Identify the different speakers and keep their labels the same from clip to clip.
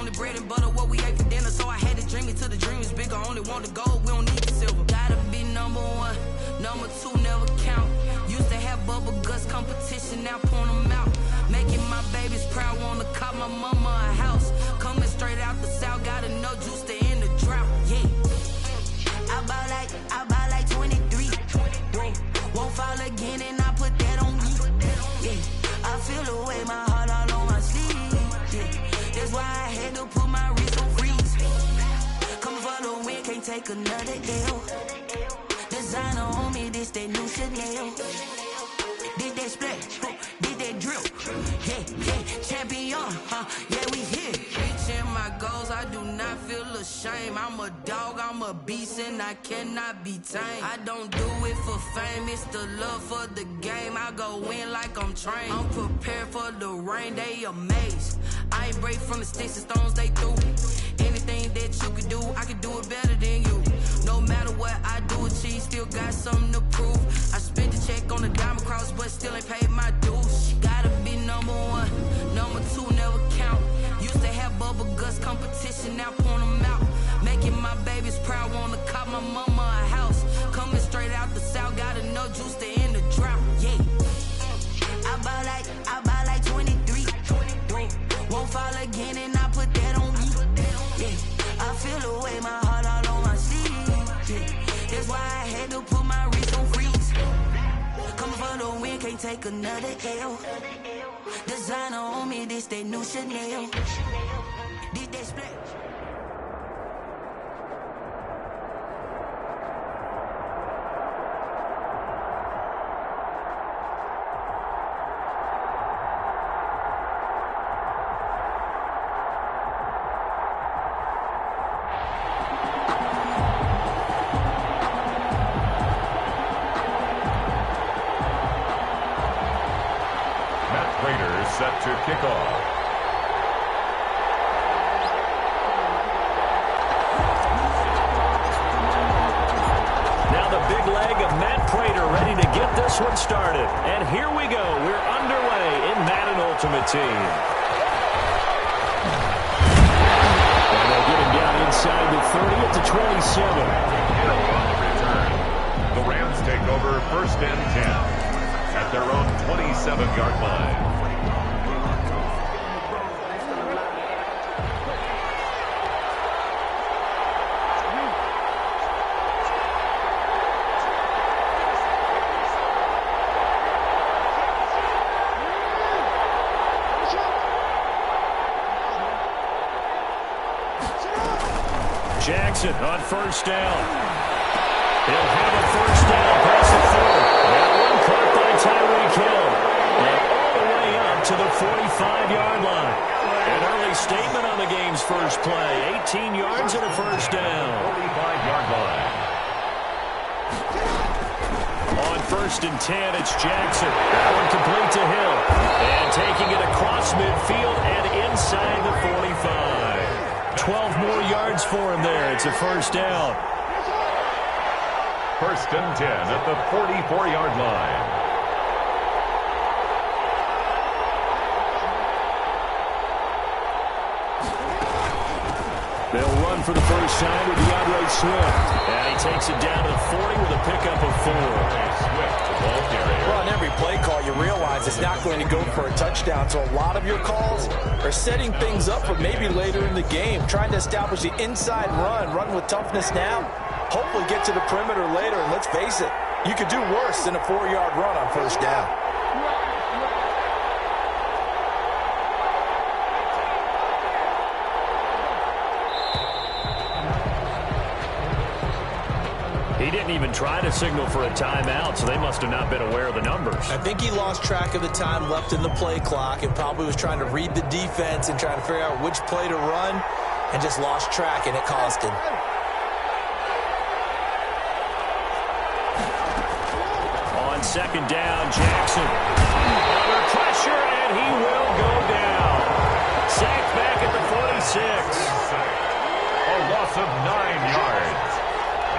Speaker 1: only bread and butter, what we ate for dinner. So I had to dream it till the dream is bigger. Only want the gold, we don't need the silver. Gotta be number one, number two never count. Used to have bubble guts competition, now point them out. Making my babies proud, wanna cop my mama a house. Coming straight out the south, got enough juice to end the drought. Yeah, I buy like 23. Won't fall again, and I put that on me. Yeah, I feel the way, my heart all on my sleeve. Yeah, that's why I had to put my wrist on freeze. Coming for the win, can't take another L. Designer on me, this that new Chanel. Did that splash, did that drill. Yeah, champion, yeah, we here. Reaching my goals, I do not feel ashamed. I'm a dog, I'm a beast, and I cannot be tamed. I don't do it for fame, it's the love for the game. I go in like I'm trained. I'm prepared for the rain, they amazed. I ain't break from the sticks and stones they threw. Anything that you can do, I can do it better than you. No matter what I do, achieve, still got something to prove. I spent the check on the diamond cross, but still ain't paid my dues. Gotta be number one, number two never count. Used to have bubble guts competition, now point them out. Making my babies proud, wanna cop my mama a house. Coming straight out the south, got enough juice to end the drought. Yeah, I buy like 23. Won't fall again, and I put that on me. Yeah, I feel the way, my heart all on my sleeve. Yeah, that's why I had to put my wrist on freeze. Coming for the win, can't take another L. Designer on me, this that new Chanel. Did that splash?
Speaker 2: Set to kick off.
Speaker 3: Now the big leg of Matt Prater ready to get this one started. And here we go. We're underway in Madden Ultimate Team. And they'll get him down inside the 30 at the 27.
Speaker 2: On the return. The Rams take over 1st and 10 at their own 27-yard line.
Speaker 3: Jackson on 1st down. He'll have a 1st down. Pass it forward. That one caught by Tyreek Hill. And all the way up to the 45-yard line. An early statement on the game's first play. 18 yards and a 1st down.
Speaker 2: 45-yard line.
Speaker 3: On 1st and 10, it's Jackson. That one complete to Hill. And taking it across midfield and inside the 45. 12 more yards for him there. It's a 1st down.
Speaker 2: 1st and 10 at the 44-yard line.
Speaker 3: They'll run for the first time with DeAndre Swift. And he takes it down to the 40 with a pickup of 4.
Speaker 2: Swift, the ball carrier.
Speaker 4: Well, on every play call, you realize it's not going to go for a touchdown. So a lot of your calls are setting things up for maybe later in the game, trying to establish the inside run with toughness now, hopefully get to the perimeter later. And let's face it, you could do worse than a 4-yard run on 1st down.
Speaker 3: He didn't even try to signal for a timeout, so they must have not been aware of the numbers.
Speaker 4: I think he lost track of the time left in the play clock and probably was trying to read the defense and trying to figure out which play to run and just lost track, and it cost him.
Speaker 3: On 2nd down, Jackson. Under pressure, and he will go down. Sacked back at the 46.
Speaker 2: A loss of 9 yards.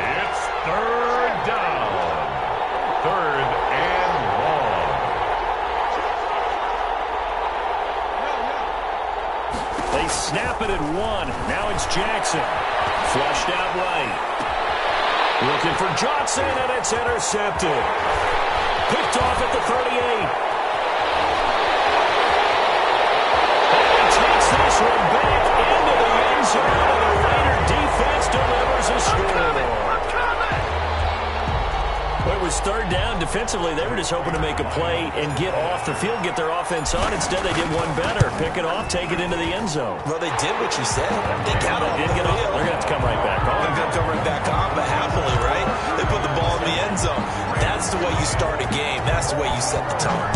Speaker 2: It's 3rd down. 3rd and long.
Speaker 3: They snap it at 1. Now it's Jackson. Flushed out right. Looking for Johnson, and it's intercepted. Picked off at the 38. And he takes this one back into the end zone, and the Raider defense delivers a score. Well, it was third down. Defensively, they were just hoping to make a play and get off the field, get their offense on. Instead, they did one better. Pick it off, take it into the end zone.
Speaker 4: Well, they did what you said. They got off the
Speaker 3: get off. They're going to have to come right back on.
Speaker 4: They're going to come right back on, but happily, right? They put the ball in the end zone. That's the way you start a game. That's the way you set the tone.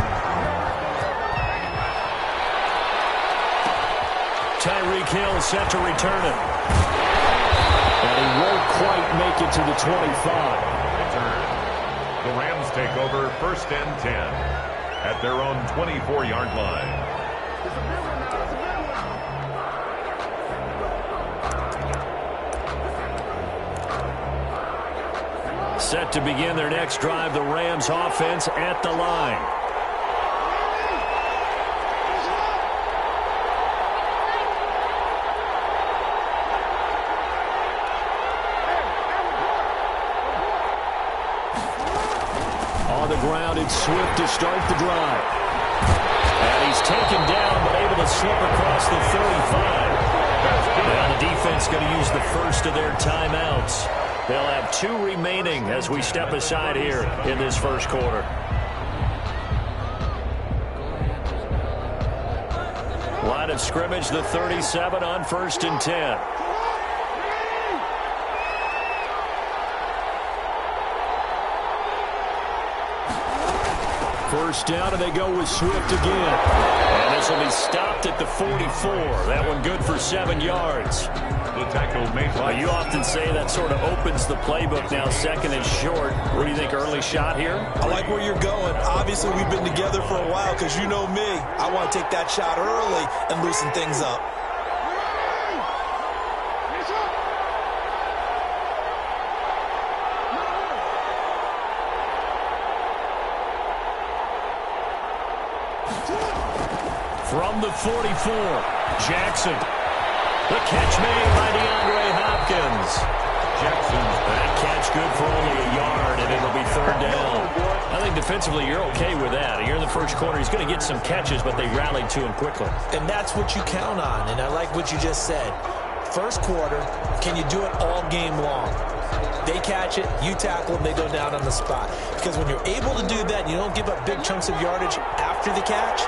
Speaker 3: Tyreek Hill set to return it. And he won't quite make it to the 25.
Speaker 2: Return. The Rams take over 1st and 10 at their own 24-yard line.
Speaker 3: Set to begin their next drive, the Rams offense at the line. On the ground, it's Swift to start the drive. And he's taken down, but able to slip across the 35. Now the defense going to use the first of their timeouts. They'll have 2 remaining as we step aside here in this first quarter. Line of scrimmage, the 37 on 1st and 10. First down, and they go with Swift again. And this will be stopped at the 44. That one good for 7 yards.
Speaker 2: The tackle made by...
Speaker 3: You often say that sort of opens the playbook now. 2nd and short. What do you think, early shot here?
Speaker 4: I like where you're going. Obviously, we've been together for a while because you know me. I want to take that shot early and loosen things up.
Speaker 3: From the 44, Jackson. The catch made by DeAndre Hopkins.
Speaker 2: Jackson's
Speaker 3: That catch good for only a yard, and it'll be 3rd down. I think defensively you're okay with that. You're in the first quarter. He's going to get some catches, but they rallied to him quickly.
Speaker 4: And that's what you count on, and I like what you just said. First quarter, can you do it all game long? They catch it, you tackle them, they go down on the spot. Because when you're able to do that, you don't give up big chunks of yardage after the catch.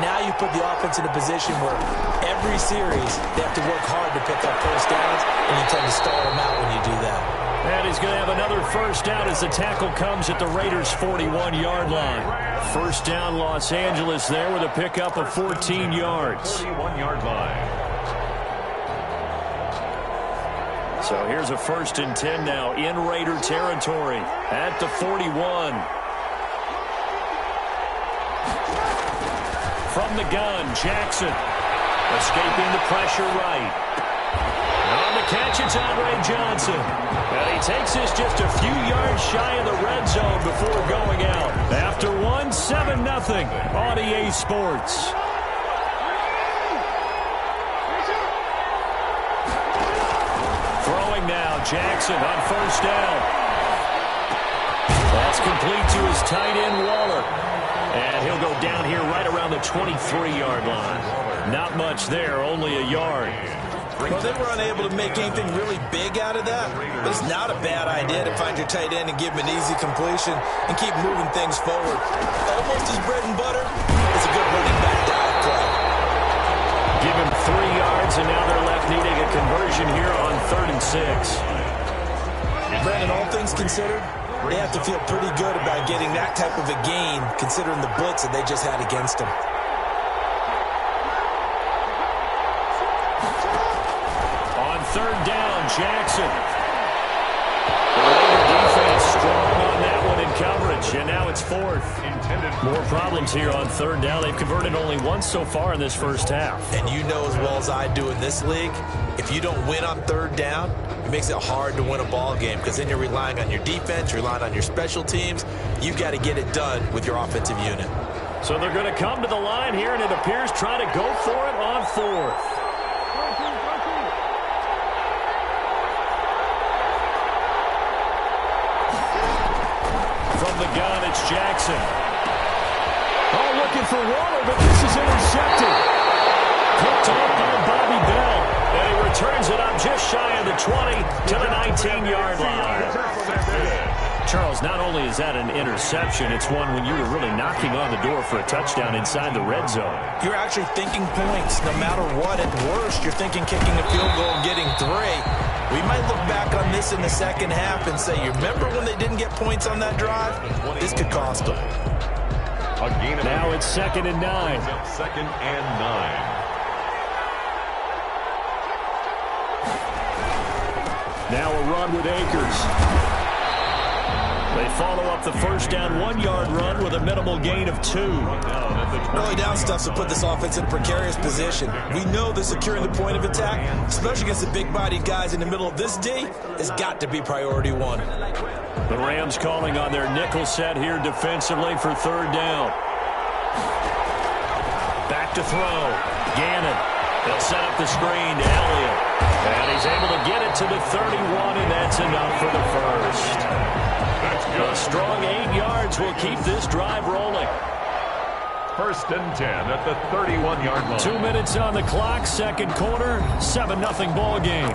Speaker 4: Now you put the offense in a position where every series they have to work hard to pick up first downs, and you tend to stall them out when you do that.
Speaker 3: And he's going to have another first down as the tackle comes at the Raiders' 41-yard line. First down, Los Angeles there with a pickup of 14 yards.
Speaker 2: 41-yard line.
Speaker 3: So here's a 1st and 10 now in Raider territory at the 41. From the gun, Jackson escaping the pressure right. On the catch, it's Andre Johnson. And he takes this just a few yards shy of the red zone before going out. After 7-0 on EA Sports. Throwing now, Jackson on first down. That's complete to his tight end, Waller. And he'll go down here right around the 23-yard line. Not much there, only a yard.
Speaker 4: Well, they were unable to make anything really big out of that. But it's not a bad idea to find your tight end and give him an easy completion and keep moving things forward. Almost his bread and butter is a good running back dive play.
Speaker 3: Give him 3 yards, and now they're left needing a conversion here on 3rd and 6.
Speaker 4: Brandon, all things considered, they have to feel pretty good about getting that type of a gain, considering the blitz that they just had against them.
Speaker 3: On 3rd down, Jackson. The Raider defense strong on that one in coverage, and now it's 4th. More problems here on 3rd down. They've converted only once so far in this first half.
Speaker 4: And you know as well as I do in this league, if you don't win on 3rd down, it makes it hard to win a ball game because then you're relying on your defense, you're relying on your special teams. You've got to get it done with your offensive unit.
Speaker 3: So they're going to come to the line here, and it appears try to go for it on 4th. Jackson. Oh, looking for Waller, but this is intercepted. Picked up by Bobby Bell. And he returns it up just shy of the 20 to the 19-yard line. Charles, not only is that an interception, it's one when you were really knocking on the door for a touchdown inside the red zone.
Speaker 4: You're actually thinking points. No matter what, at worst, you're thinking kicking a field goal and getting 3. We might look back on this in the second half and say, you remember when they didn't get points on that drive? This could cost them.
Speaker 3: Now it's 2nd and 9.
Speaker 2: 2nd and 9.
Speaker 3: Now a run with Akers. They follow up the first down 1-yard run with a minimal gain of 2.
Speaker 4: Early down stuff to put this offense in a precarious position. We know that securing the point of attack, especially against the big-bodied guys in the middle of this D, has got to be priority 1.
Speaker 3: The Rams calling on their nickel set here defensively for 3rd down. Back to throw. Gannon. They'll set up the screen to Elliott. And he's able to get it to the 31, and that's enough for the first. A strong 8 yards will keep this drive rolling.
Speaker 2: 1st and 10 at the 31-yard line.
Speaker 3: 2 minutes on the clock, 2nd quarter, 7-0 ball game.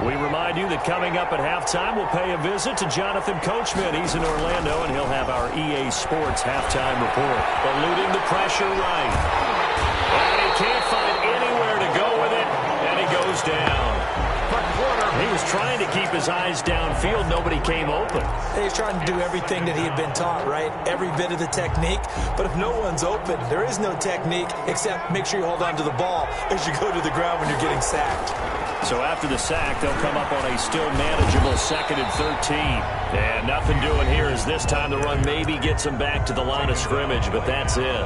Speaker 3: We remind you that coming up at halftime, we'll pay a visit to Jonathan Coachman. He's in Orlando, and he'll have our EA Sports halftime report. Eluding the pressure right. And he can't find anywhere to go with it, and he goes down. He was trying to keep his eyes downfield. Nobody came open.
Speaker 4: He's trying to do everything that he had been taught, right? Every bit of the technique. But if no one's open, there is no technique except make sure you hold on to the ball as you go to the ground when you're getting sacked.
Speaker 3: So after the sack, they'll come up on a still manageable 2nd and 13. And nothing doing here as this time the run maybe gets them back to the line of scrimmage, but that's it.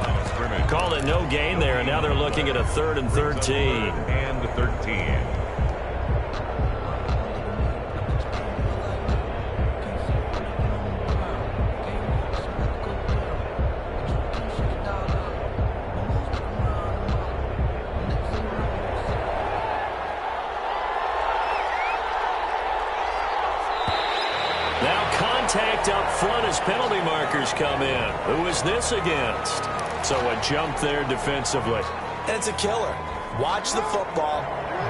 Speaker 3: Call it no gain there, and now they're looking at a 3rd and 13.
Speaker 2: And 13.
Speaker 3: Contact up front as penalty markers come in. Who is this against? So a jump there defensively.
Speaker 4: And it's a killer. Watch the football.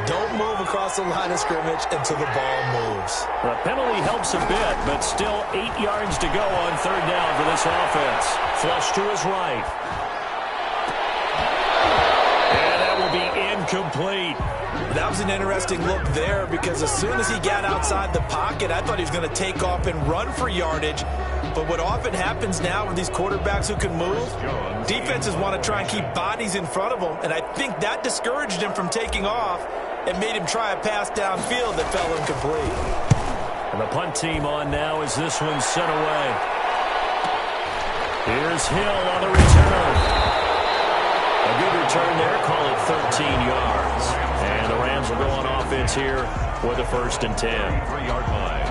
Speaker 4: Don't move across the line of scrimmage until the ball moves.
Speaker 3: The penalty helps a bit, but still 8 yards to go on 3rd down for this offense. Flush to his right. And that will be incomplete.
Speaker 4: That was an interesting look there because as soon as he got outside the pocket, I thought he was going to take off and run for yardage. But what often happens now with these quarterbacks who can move, defenses want to try and keep bodies in front of them, and I think that discouraged him from taking off and made him try a pass downfield that fell incomplete.
Speaker 3: And the punt team on now as this one's sent away. Here's Hill on the return. A good return there, call it 13 yards. And the Rams will go on offense here with a 1st and 10.
Speaker 2: 3-yard line.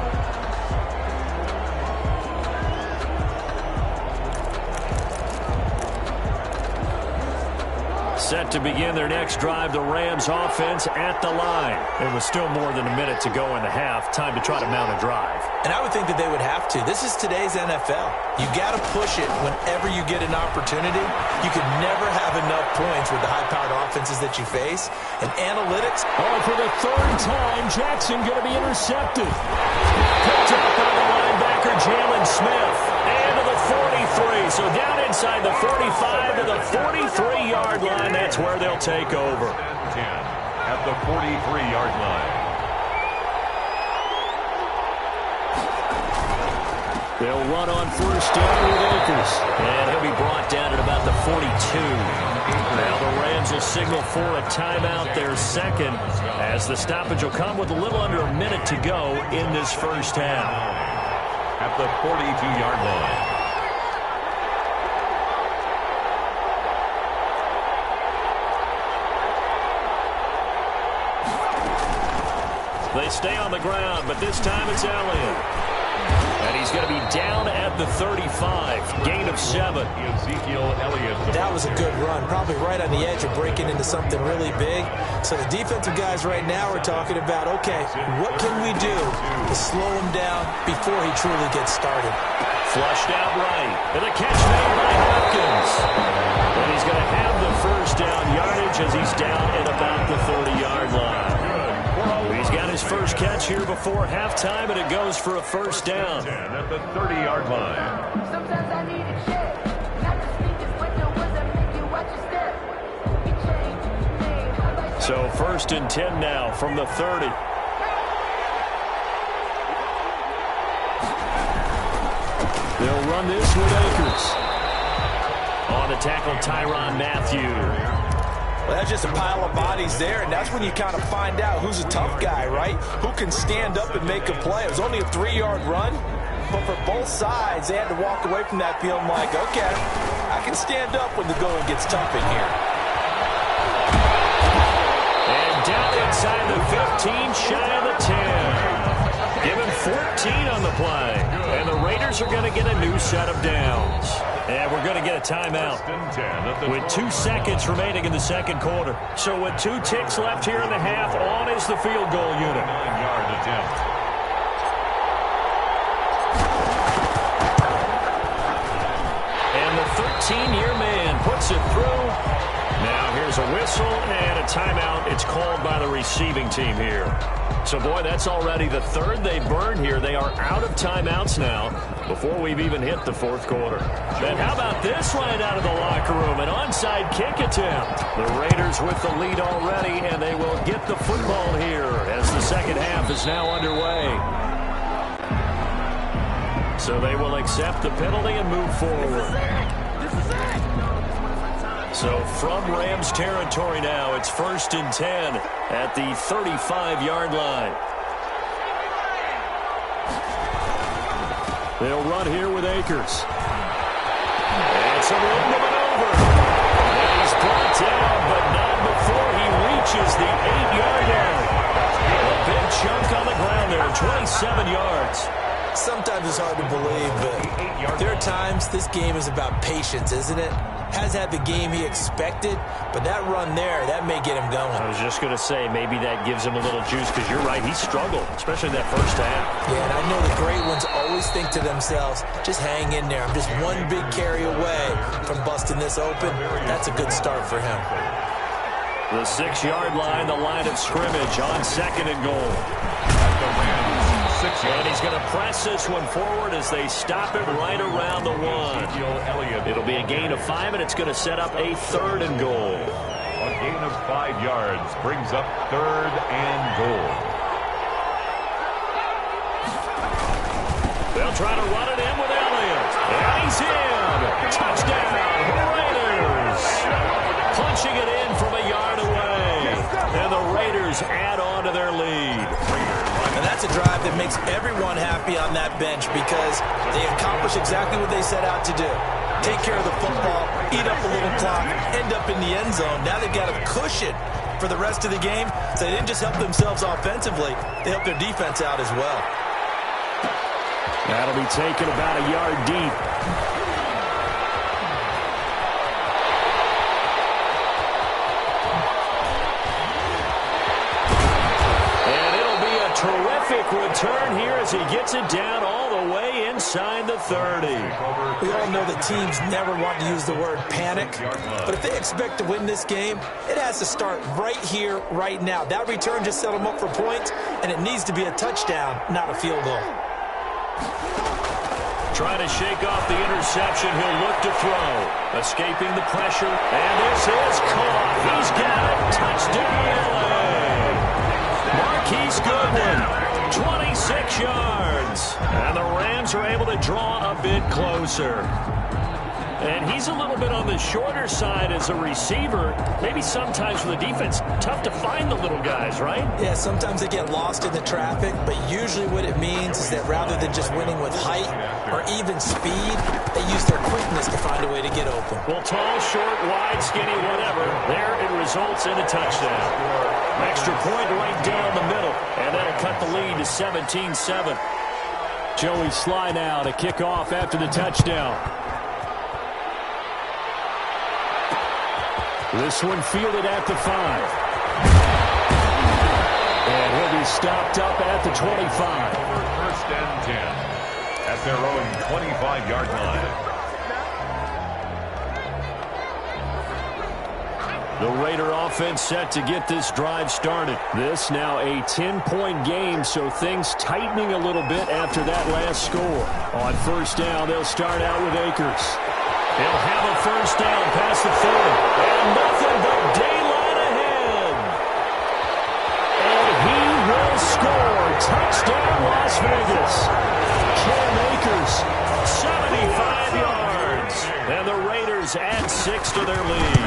Speaker 3: Set to begin their next drive, the Rams offense at the line. It was still more than a minute to go in the half. Time to try to mount a drive.
Speaker 4: And I would think that they would have to. This is today's NFL. You got to push it whenever you get an opportunity. You could never have enough points with the high-powered offenses that you face. And analytics.
Speaker 3: Oh, for the 3rd time, Jackson going to be intercepted. Picked up by the linebacker, Jalen Smith. And to the 43. So down inside the 45 to the 43-yard line. That's where they'll take over.
Speaker 2: 10 at the 43-yard line.
Speaker 3: They'll run on 1st down with Akers. And he'll be brought down at about the 42. Now the Rams will signal for a timeout, their 2nd, as the stoppage will come with a little under a minute to go in this 1st half.
Speaker 2: At the 42-yard line.
Speaker 3: They stay on the ground, but this time it's Elliott. And he's going to be down at the 35. Gain of 7.
Speaker 4: That was a good run. Probably right on the edge of breaking into something really big. So the defensive guys right now are talking about, okay, what can we do to slow him down before he truly gets started?
Speaker 3: Flushed out right. And the catch made by Hopkins. And he's going to have the first down yardage as he's down at about the 30-yard line. He's got his first catch here before halftime, and it goes for a first down.
Speaker 2: At the 30-yard line.
Speaker 1: Sometimes I need a check. Not the sneakers, but the ones that make you watch your step. You change.
Speaker 3: So first and 10 now from the 30. They'll run this with Akers. On the tackle, Tyrann Mathieu.
Speaker 4: Well, that's just a pile of bodies there, and that's when you kind of find out who's a tough guy, right? Who can stand up and make a play. It was only a 3-yard run, but for both sides, they had to walk away from that feeling like, okay, I can stand up when the going gets tough in here.
Speaker 3: And down inside the 15, shy of the 10. Given 14 on the play, and the Raiders are going to get a new set of downs. And we're going to get a timeout with 2 seconds remaining in the second quarter. So with 2 ticks left here in the half, on is the field goal unit.
Speaker 2: 9-yard attempt.
Speaker 3: And the 13-year man puts it through. Now here's a whistle and a timeout. It's called by the receiving team here. So, boy, that's already the third they've burned here. They are out of timeouts now before we've even hit the fourth quarter. And how about this right out of the locker room? An onside kick attempt. The Raiders with the lead already, and they will get the football here as the second half is now underway. So they will accept the penalty and move forward. So from Rams territory now, it's first and 10 at the 35-yard line. They'll run here with Akers. And some room to maneuver. And he's brought down, but not before he reaches the 8-yard line. A big chunk on the ground there, 27 yards.
Speaker 4: Sometimes it's hard to believe, but there are times this game is about patience, isn't it? Has had the game he expected, but that run there, that may get him going.
Speaker 3: I was just going to say, maybe that gives him a little juice, because you're right, he struggled, especially in that first half.
Speaker 4: Yeah, and I know the great ones always think to themselves, just hang in there. I'm just one big carry away from busting this open. That's a good start for him.
Speaker 3: The 6-yard line, the line of scrimmage on second and goal. And he's going to press this one forward as they stop it right around the 1. It'll be a gain of 5, and it's going to set up a third and goal.
Speaker 2: A gain of 5 yards brings up third and goal.
Speaker 3: They'll try to run it in with Elliott. And he's in. Touchdown, Raiders. Punching it in from a yard away. And the Raiders add on to their lead.
Speaker 4: And that's a drive that makes everyone happy on that bench because they accomplish exactly what they set out to do. Take care of the football, eat up a little clock, end up in the end zone. Now they've got a cushion for the rest of the game. So they didn't just help themselves offensively, they helped their defense out as well.
Speaker 3: That'll be taken about a yard deep. Terrific return here as he gets it down all the way inside the 30.
Speaker 4: We all know that teams never want to use the word panic, but if they expect to win this game, it has to start right here, right now. That return just set them up for points, and it needs to be a touchdown, not a field goal.
Speaker 3: Trying to shake off the interception, he'll look to throw. Escaping the pressure, and this is caught. He's got it. Touchdown, LA. Marquise Goodwin, 26 yards. And the Rams are able to draw a bit closer. And he's a little bit on the shorter side as a receiver. Maybe sometimes for the defense, tough to find the little guys, right?
Speaker 4: Yeah, sometimes they get lost in the traffic, but usually what it means is that rather than just winning with height or even speed, they use their quickness to find a way to get open.
Speaker 3: Well, tall, short, wide, skinny, whatever, there it results in a touchdown. Extra point right down the middle, and that'll cut the lead to 17-7. Joey Sly now to kick off after the touchdown. This one fielded at the 5. And he'll be stopped up at the 25.
Speaker 2: First and 10 at their own 25-yard line.
Speaker 3: The Raider offense set to get this drive started. This now a 10-point game, so things tightening a little bit after that last score. On first down, they'll start out with Akers. They'll have a first down past the 40. And nothing but daylight ahead. And he will score. Touchdown, Las Vegas. Cam Akers, 75 yards. And the Raiders add 6 to their lead.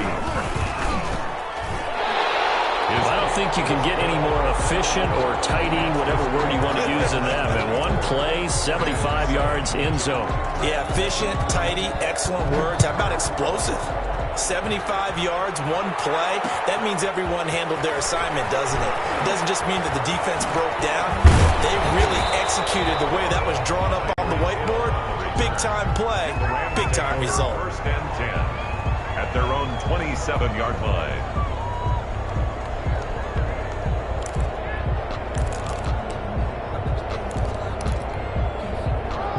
Speaker 3: I don't think you can get any more efficient or tidy, whatever word you want to use in that. And one play, 75 yards, end zone.
Speaker 4: Yeah, efficient, tidy, excellent words. How about explosive? 75 yards, one play. That means everyone handled their assignment, doesn't it? It doesn't just mean that the defense broke down. They really executed the way that was drawn up on the whiteboard. Big-time play, big-time result.
Speaker 2: First and 10 at their own 27-yard line.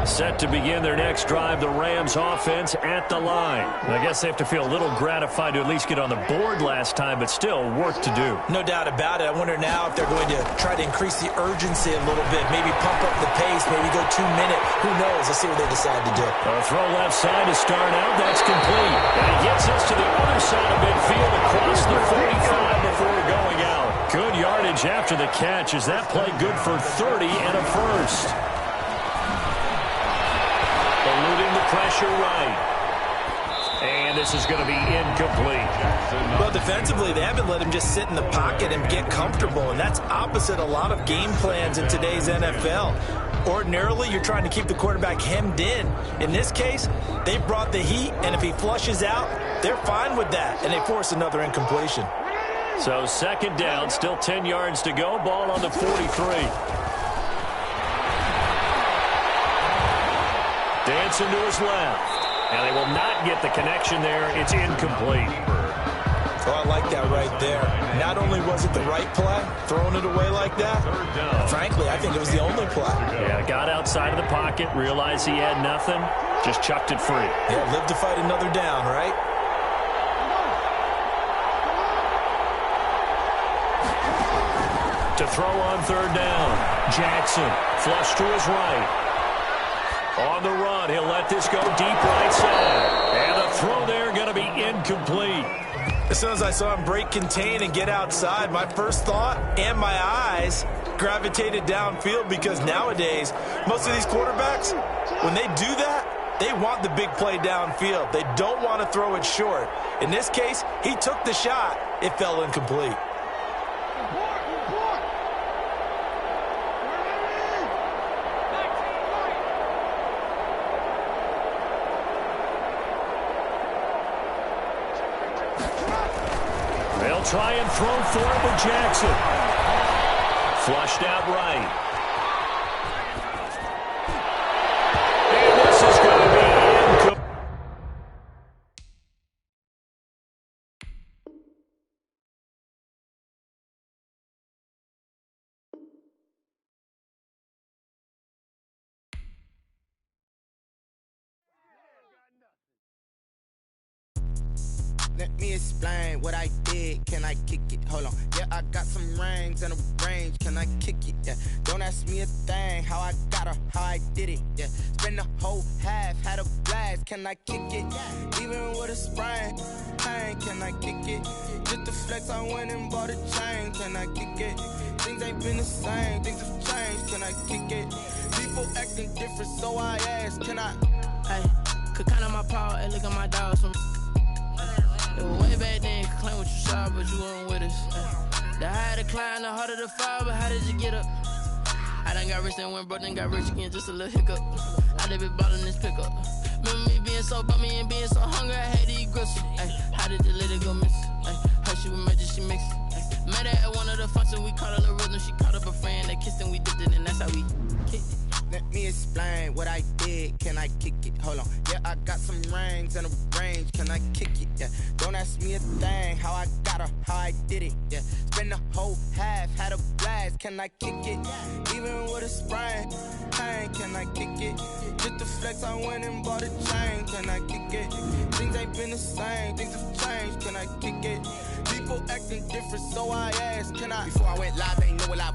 Speaker 3: Set to begin their next drive, the Rams offense at the line. I guess they have to feel a little gratified to at least get on the board last time, but still work to do.
Speaker 4: No doubt about it. I wonder now if they're going to try to increase the urgency a little bit, maybe pump up the pace, maybe go 2-minute. Who knows? Let's see what they decide to do.
Speaker 3: A throw left side to start out. That's complete. And he gets us to the other side of midfield across the 45 before going out. Good yardage after the catch. Is that play good for 30 and a first? Eluding the pressure right. And this is going to be incomplete.
Speaker 4: Well, defensively, they haven't let him just sit in the pocket and get comfortable, and that's opposite a lot of game plans in today's NFL. Ordinarily, you're trying to keep the quarterback hemmed in. In this case, they brought the heat, and if he flushes out, they're fine with that, and they force another incompletion.
Speaker 3: So second down, still 10 yards to go. Ball on the 43. Dancing to his left. And they will not get the connection there. It's incomplete.
Speaker 4: Oh, I like that right there. Not only was it the right play, throwing it away like that, frankly, I think it was the only play.
Speaker 3: Yeah, got outside of the pocket, realized he had nothing, just chucked it free.
Speaker 4: Yeah, live to fight another down, right?
Speaker 3: To throw on third down. Jackson, flush to his right. On the run, he'll let this go deep right side. And the throw there going to be incomplete.
Speaker 4: As soon as I saw him break contain and get outside, my first thought and my eyes gravitated downfield, because nowadays, most of these quarterbacks, when they do that, they want the big play downfield. They don't want to throw it short. In this case, he took the shot. It fell incomplete.
Speaker 3: They'll try and throw for it with Jackson. Flushed out right. And this is going to be incomplete.
Speaker 5: Let me explain what I did. Can I kick it? Hold on. Yeah, I got some rings and a range. Can I kick it? Yeah. Don't ask me a thing. How I got her, how I did it. Yeah. Spend the whole half, had a blast. Can I kick it? Even with a sprain, pain. Can I kick it? Just the flex, I went and bought a chain. Can I kick it? Things ain't been the same. Things have changed. Can I kick it? People acting different, so I ask. Can I?
Speaker 6: Hey, could count on my power and look at my dogs from. It was way back then, could claim what you saw, but you weren't with us. The higher the climb, the harder the fall, but how did you get up? I done got rich and went broke, then got rich again, just a little hiccup. I done been ballin' this pickup. Remember me being so bummy and being so hungry, I had to eat gristle. How did the lady go miss? Her she was magic, she mixed. Met her at one of the functions, we caught her the rhythm, she caught up a friend, they kissed and we dipped it, and that's how we kicked it.
Speaker 5: Let me explain what I did. Can I kick it? Hold on. Yeah, I got some rings and a range. Can I kick it? Yeah. Don't ask me a thing. How I got her, how I did it. Yeah. Spend the whole half, had a blast. Can I kick it? Even with a sprain. Hey, can I kick it? Just the flex, I went and bought a chain. Can I kick it? Things ain't been the same. Things have changed. Can I kick it? People acting different, so I asked. Can I? Before I went live, they knew what I